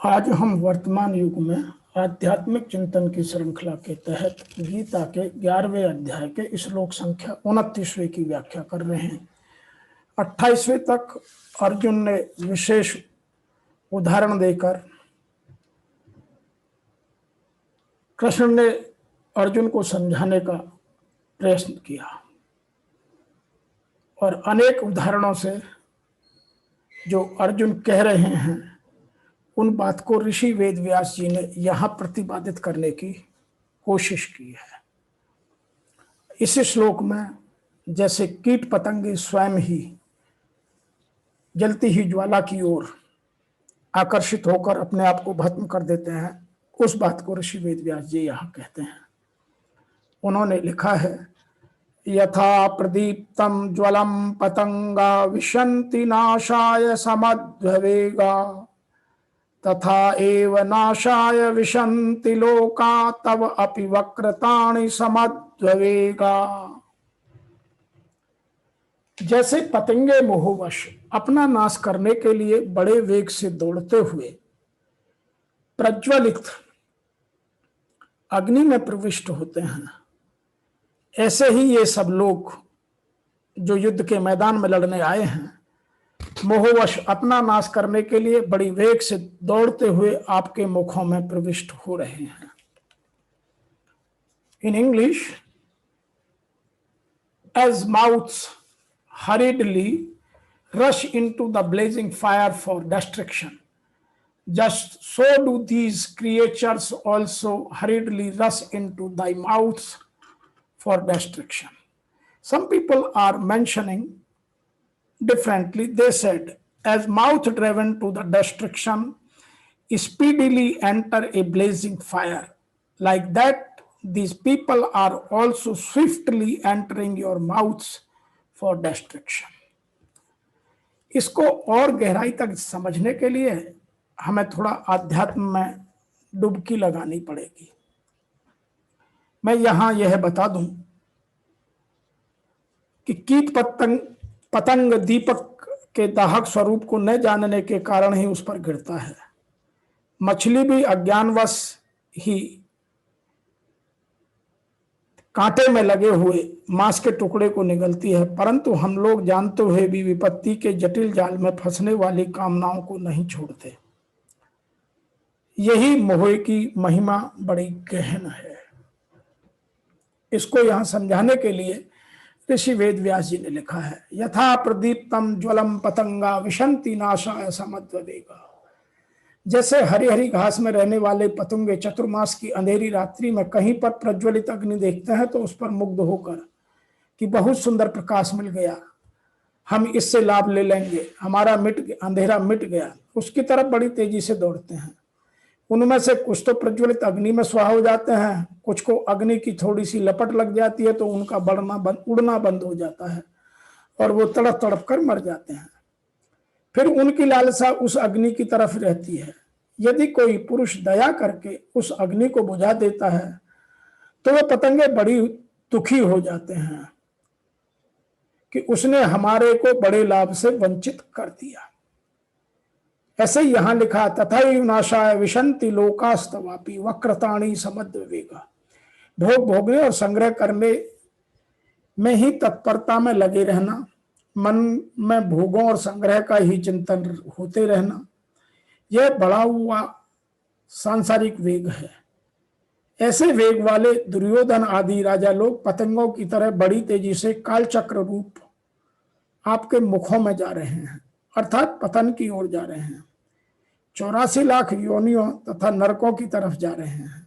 आज हम वर्तमान युग में आध्यात्मिक चिंतन की श्रृंखला के तहत गीता के 11वें अध्याय के श्लोक संख्या 29वें की व्याख्या कर रहे हैं। 28वें तक अर्जुन ने विशेष उदाहरण देकर कृष्ण ने अर्जुन को समझाने का प्रयत्न किया और अनेक उदाहरणों से जो अर्जुन कह रहे हैं उन बात को ऋषि वेद व्यास जी ने यहाँ प्रतिपादित करने की कोशिश की है। इस श्लोक में जैसे कीट पतंगे स्वयं ही जलती ही ज्वाला की ओर आकर्षित होकर अपने आप को भस्म कर देते हैं, उस बात को ऋषि वेद व्यास जी यहाँ कहते हैं। उन्होंने लिखा है, यथा प्रदीप्तम ज्वलम पतंगा विशन्ति नाशाय समद्भवेगा तथा एव नाशाय विशन्ति लोका तव अपि वक्रतानि समद्भवेगा। जैसे पतंगे मोहवश अपना नाश करने के लिए बड़े वेग से दौड़ते हुए प्रज्वलित अग्नि में प्रविष्ट होते हैं, ऐसे ही ये सब लोग जो युद्ध के मैदान में लड़ने आए हैं मोहवश अपना नाश करने के लिए बड़ी वेग से दौड़ते हुए आपके मुखों में प्रविष्ट हो रहे हैं। In English, as mouths hurriedly rush into the blazing fire for destruction, just so do these creatures also hurriedly rush into thy mouths for destruction. Some people are mentioning differently. They said, as mouth driven to the destruction, speedily enter a blazing fire. Like that, these people are also swiftly entering your mouths for destruction. इसको और गहराई तक समझने के लिए हमें थोड़ा आध्यात्म में डुबकी लगानी पड़ेगी। मैं यहाँ यह बता दूं कि कीट पतंग दीपक के दाहक स्वरूप को न जानने के कारण ही उस पर गिरता है। मछली भी अज्ञानवश ही कांटे में लगे हुए मांस के टुकड़े को निगलती है, परंतु हम लोग जानते हुए भी विपत्ति के जटिल जाल में फंसने वाली कामनाओं को नहीं छोड़ते। यही मोह की महिमा बड़ी गहन है। इसको यहाँ समझाने के लिए ऋषि वेद व्यास जी ने लिखा है, यथा प्रदीप्तम ज्वलम पतंगा विशन्ति नाशाय समद्भवेगा। जैसे हरी हरी घास में रहने वाले पतंगे चतुर्मास की अंधेरी रात्रि में कहीं पर प्रज्वलित अग्नि देखते हैं तो उस पर मुग्ध होकर कि बहुत सुंदर प्रकाश मिल गया, हम इससे लाभ ले लेंगे, हमारा अंधेरा मिट गया, उसकी तरफ बड़ी तेजी से दौड़ते हैं। उनमें से कुछ तो प्रज्वलित अग्नि में स्वाहा हो जाते हैं, कुछ को अग्नि की थोड़ी सी लपट लग जाती है तो उनका उड़ना बंद हो जाता है और वो तड़प तड़प कर मर जाते हैं। फिर उनकी लालसा उस अग्नि की तरफ रहती है। यदि कोई पुरुष दया करके उस अग्नि को बुझा देता है तो वे पतंगे बड़ी दुखी हो जाते हैं कि उसने हमारे को बड़े लाभ से वंचित कर दिया। ऐसे यहां लिखा, तथा नाशाय विशन्ति लोकास्तवापि वक्रतानि समद्भवेगा। भोग भोगने और संग्रह करने में ही तत्परता में लगे रहना, मन में भोगों और संग्रह का ही चिंतन होते रहना, यह बढ़ा हुआ सांसारिक वेग है। ऐसे वेग वाले दुर्योधन आदि राजा लोग पतंगों की तरह बड़ी तेजी से कालचक्र रूप आपके मुखों में जा रहे हैं, अर्थात पतन की ओर जा रहे हैं। 84 लाख योनियों तथा नरकों की तरफ जा रहे हैं।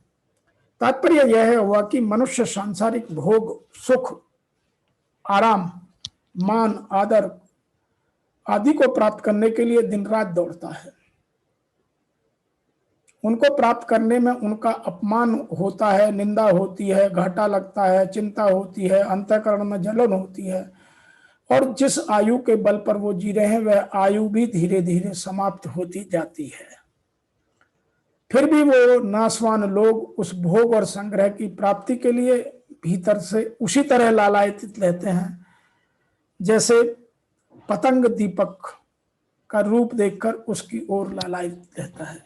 तात्पर्य यह हुआ कि मनुष्य सांसारिक भोग, सुख, आराम, मान, आदर आदि को प्राप्त करने के लिए दिन रात दौड़ता है। उनको प्राप्त करने में उनका अपमान होता है, निंदा होती है, घाटा लगता है, चिंता होती है, अंतःकरण में जलन होती है और जिस आयु के बल पर वो जी रहे हैं वह आयु भी धीरे धीरे समाप्त होती जाती है। फिर भी वो नासवान लोग उस भोग और संग्रह की प्राप्ति के लिए भीतर से उसी तरह लालायित रहते हैं जैसे पतंग दीपक का रूप देखकर उसकी ओर लालायित रहता है।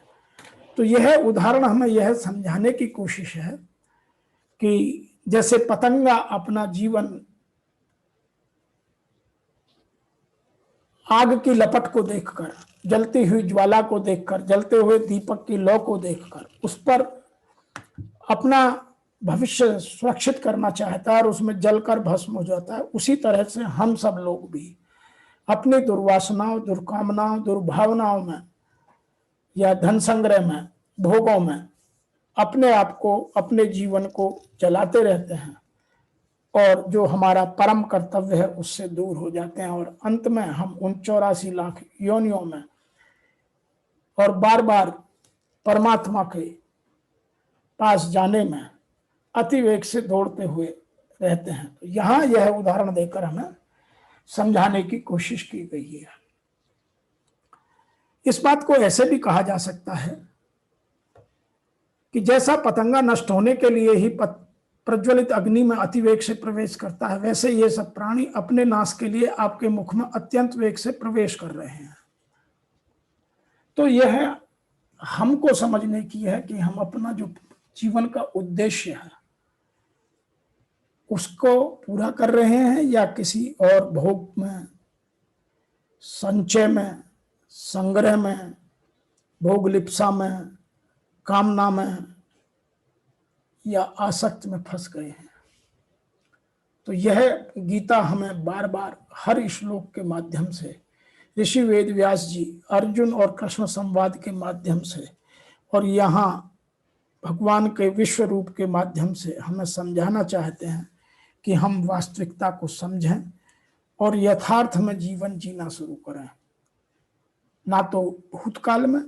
तो यह उदाहरण हमें यह समझाने की कोशिश है कि जैसे पतंगा अपना जीवन आग की लपट को देखकर, जलती हुई ज्वाला को देखकर, जलते हुए दीपक की लौ को देखकर उस पर अपना भविष्य सुरक्षित करना चाहता है और उसमें जलकर भस्म हो जाता है, उसी तरह से हम सब लोग भी अपनी दुर्वासनाओं, दुर्कामनाओं, दुर्भावनाओं में या धन संग्रह में, भोगों में अपने आप को, अपने जीवन को जलाते रहते हैं और जो हमारा परम कर्तव्य है उससे दूर हो जाते हैं और अंत में हम उन 84 लाख योनियों में और बार बार परमात्मा के पास जाने में अति वेग से दौड़ते हुए रहते हैं। तो यहाँ यह उदाहरण देकर हमें समझाने की कोशिश की गई है। इस बात को ऐसे भी कहा जा सकता है कि जैसा पतंगा नष्ट होने के लिए ही प्रज्वलित अग्नि में अति वेग से प्रवेश करता है, वैसे ये सब प्राणी अपने नाश के लिए आपके मुख में अत्यंत वेग से प्रवेश कर रहे हैं। तो यह हमको समझने की है कि हम अपना जो जीवन का उद्देश्य है उसको पूरा कर रहे हैं या किसी और भोग में, संचय में, संग्रह में, भोग लिप्सा में, कामना में या आसक्त में फंस गए हैं। तो यह गीता हमें बार बार हर श्लोक के माध्यम से, ऋषि वेद व्यास जी अर्जुन और कृष्ण संवाद के माध्यम से और यहाँ भगवान के विश्व रूप के माध्यम से हमें समझाना चाहते हैं कि हम वास्तविकता को समझें और यथार्थ में जीवन जीना शुरू करें, ना तो भूतकाल में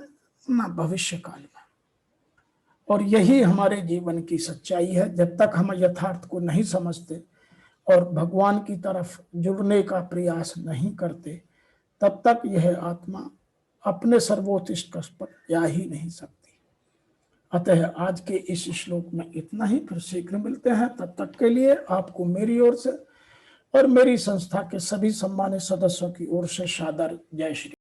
ना भविष्य काल में। और यही हमारे जीवन की सच्चाई है। जब तक हम यथार्थ को नहीं समझते और भगवान की तरफ जुड़ने का प्रयास नहीं करते, तब तक यह आत्मा अपने सर्वोत्कृष्ट पर जा ही नहीं सकती। अतः आज के इस श्लोक में इतना ही, फिर शीघ्र मिलते हैं। तब तक के लिए आपको मेरी ओर से और मेरी संस्था के सभी सम्मानित सदस्यों की ओर से सादर जय श्री